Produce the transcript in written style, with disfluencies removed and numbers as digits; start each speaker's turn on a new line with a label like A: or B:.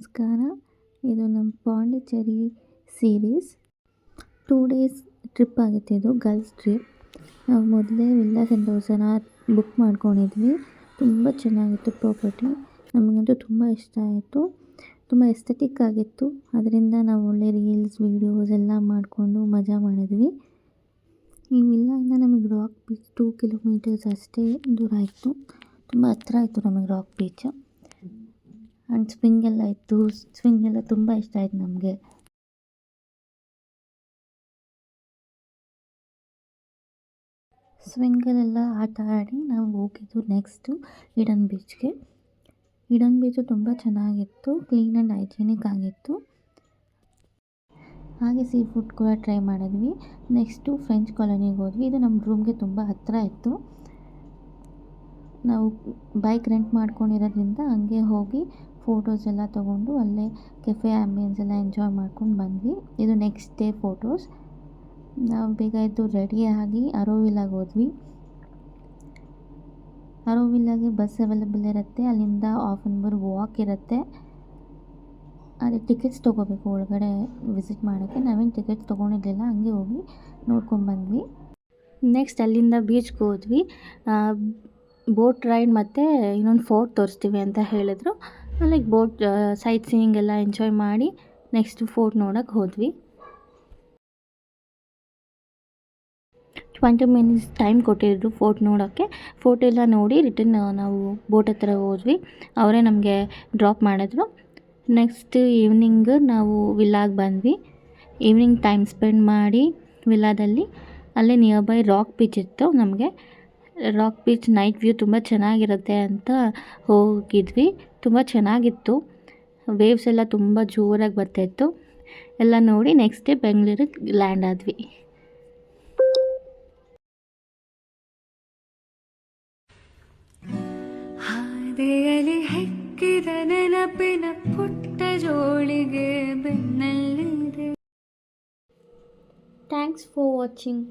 A: ನಮಸ್ಕಾರ. ಇದು ನಮ್ಮ ಪಾಂಡಿಚೇರಿ ಸೀರೀಸ್ 2 ಡೇಸ್ ಟ್ರಿಪ್ ಆಗಿತ್ತು. ಇದು ಗರ್ಲ್ಸ್ ಟ್ರಿಪ್. ನಾವು ಮೊದಲೇ ವಿಲ್ಲಾ ಸೆಂಟೋಸಾನ ಬುಕ್ ಮಾಡ್ಕೊಂಡಿದ್ವಿ. ತುಂಬ ಚೆನ್ನಾಗಿತ್ತು ಪ್ರಾಪರ್ಟಿ. ನಮಗಂತೂ ತುಂಬ ಇಷ್ಟ ಆಯಿತು. ತುಂಬ ಎಸ್ಥೆಟಿಕ್ ಆಗಿತ್ತು. ಅದರಿಂದ ನಾವು ಒಳ್ಳೆ ರೀಲ್ಸ್ ವೀಡಿಯೋಸ್ ಎಲ್ಲ ಮಾಡಿಕೊಂಡು ಮಜಾ ಮಾಡಿದ್ವಿ. ಈ ವಿಲ್ಲಾಯಿಂದ ನಮಗೆ ರಾಕ್ ಬೀಚ್ 2 ಕಿಲೋಮೀಟರ್ಸ್ ಅಷ್ಟೇ ದೂರ ಇತ್ತು. ತುಂಬ ಹತ್ರ ಆಯಿತು ನಮಗೆ ರಾಕ್ ಬೀಚ್. ಆ್ಯಂಡ್ ಸ್ವಿಂಗ್ ಎಲ್ಲ ಇತ್ತು. ಸ್ವಿಂಗ್ ಎಲ್ಲ ತುಂಬ ಇಷ್ಟ ಆಯಿತು ನಮಗೆ. ಸ್ವಿಂಗಲ್ಲೆಲ್ಲ ಆಟ ಆಡಿ ನಾವು ಹೋಗಿದ್ದು ನೆಕ್ಸ್ಟು ಈಡನ್ ಬೀಚ್ಗೆ. ಈಡನ್ ಬೀಚು ತುಂಬ ಚೆನ್ನಾಗಿತ್ತು. ಕ್ಲೀನ್ ಆ್ಯಂಡ್ ಹೈಜೀನಿಕ್ ಆಗಿತ್ತು. ಹಾಗೆ ಸೀ ಫುಡ್ ಕೂಡ ಟ್ರೈ ಮಾಡಿದ್ವಿ. ನೆಕ್ಸ್ಟು ಫ್ರೆಂಚ್ ಕಾಲೋನಿಗೆ ಹೋದ್ವಿ. ಇದು ನಮ್ಮ ರೂಮ್ಗೆ ತುಂಬ ಹತ್ತಿರ ಇತ್ತು. ನಾವು ಬೈಕ್ ರೆಂಟ್ ಮಾಡ್ಕೊಂಡಿರೋದ್ರಿಂದ ಹಂಗೆ ಹೋಗಿ ಫೋಟೋಸ್ ಎಲ್ಲ ತೊಗೊಂಡು ಅಲ್ಲೇ ಕೆಫೆ ಆ್ಯಂಬಿಯನ್ಸ್ ಎಲ್ಲ ಎಂಜಾಯ್ ಮಾಡ್ಕೊಂಡು ಬಂದ್ವಿ. ಇದು ನೆಕ್ಸ್ಟ್ ಡೇ ಫೋಟೋಸ್. ನಾವು ಬೇಗ ಎದ್ದು ರೆಡಿಯಾಗಿ ಅರೋವಿಲ್ಲಾಗೆ ಹೋದ್ವಿ. ಅರೋವಿಲ್ಲಾಗೆ ಬಸ್ ಅವೈಲೇಬಲ್ ಇರುತ್ತೆ. ಅಲ್ಲಿಂದ 1/2 ಅವರ್ ವಾಕ್ ಇರುತ್ತೆ. ಅದೇ ಟಿಕೆಟ್ಸ್ ತೊಗೋಬೇಕು ಒಳಗಡೆ ವಿಸಿಟ್ ಮಾಡೋಕ್ಕೆ. ನಾವೇನು ಟಿಕೆಟ್ಸ್ ತೊಗೊಂಡಿರಲಿಲ್ಲ, ಹಂಗೆ ಹೋಗಿ ನೋಡ್ಕೊಂಡ್ಬಂದ್ವಿ. ನೆಕ್ಸ್ಟ್ ಅಲ್ಲಿಂದ ಬೀಚ್ಗೆ ಹೋದ್ವಿ. ಬೋಟ್ ರೈಡ್ ಮತ್ತು ಇನ್ನೊಂದು ಫೋರ್ಟ್ ತೋರಿಸ್ತೀವಿ ಅಂತ ಹೇಳಿದ್ರು. ಲೈಕ್ ಬೋಟ್ ಸೈಟ್ ಸೀಯಿಂಗ್ ಎಲ್ಲ ಎಂಜಾಯ್ ಮಾಡಿ ನೆಕ್ಸ್ಟ್ ಫೋರ್ಟ್ ನೋಡೋಕ್ಕೆ ಹೋದ್ವಿ. 20 ಮಿನಿಟ್ಸ್ ಟೈಮ್ ಕೊಟ್ಟಿದ್ರು ಫೋರ್ಟ್ ನೋಡೋಕ್ಕೆ. ಫೋರ್ಟ್ ಎಲ್ಲ ನೋಡಿ ರಿಟರ್ನ್ ನಾವು ಬೋಟ್ ಹತ್ರ ಹೋದ್ವಿ. ಅವರೇ ನಮಗೆ ಡ್ರಾಪ್ ಮಾಡಿದ್ರು. ನೆಕ್ಸ್ಟ್ ಈವ್ನಿಂಗ್ ನಾವು ವಿಲ್ಲಾಗೆ ಬಂದ್ವಿ. ಈವ್ನಿಂಗ್ ಟೈಮ್ ಸ್ಪೆಂಡ್ ಮಾಡಿ ವಿಲ್ಲಾದಲ್ಲಿ ಅಲ್ಲೇ ನಿಯರ್ ಬೈ ರಾಕ್ ಬೀಚ್ ಇತ್ತು. ನಮಗೆ ರಾಕ್ ಬೀಚ್ ನೈಟ್ ವ್ಯೂ ತುಂಬ ಚೆನ್ನಾಗಿರುತ್ತೆ ಅಂತ ಹೋಗಿದ್ವಿ. ತುಂಬ ಚೆನ್ನಾಗಿತ್ತು. ವೇವ್ಸ್ ಎಲ್ಲ ತುಂಬ ಜೋರಾಗಿ ಬರ್ತಾಯಿತ್ತು. ಎಲ್ಲ ನೋಡಿ ನೆಕ್ಸ್ಟ್ ಡೇ ಬೆಂಗಳೂರಿಗೆ ಲ್ಯಾಂಡ್ ಆದ್ವಿ.
B: ಹಾದಿಯಲ್ಲಿ ಹೆಕ್ಕಿದ ನೆನಪಿನ ಪುಟ್ಟ ಜೋಳಿಗೆ ಬೆನ್ನಲ್ಲಿದೆ.
A: Thanks for watching.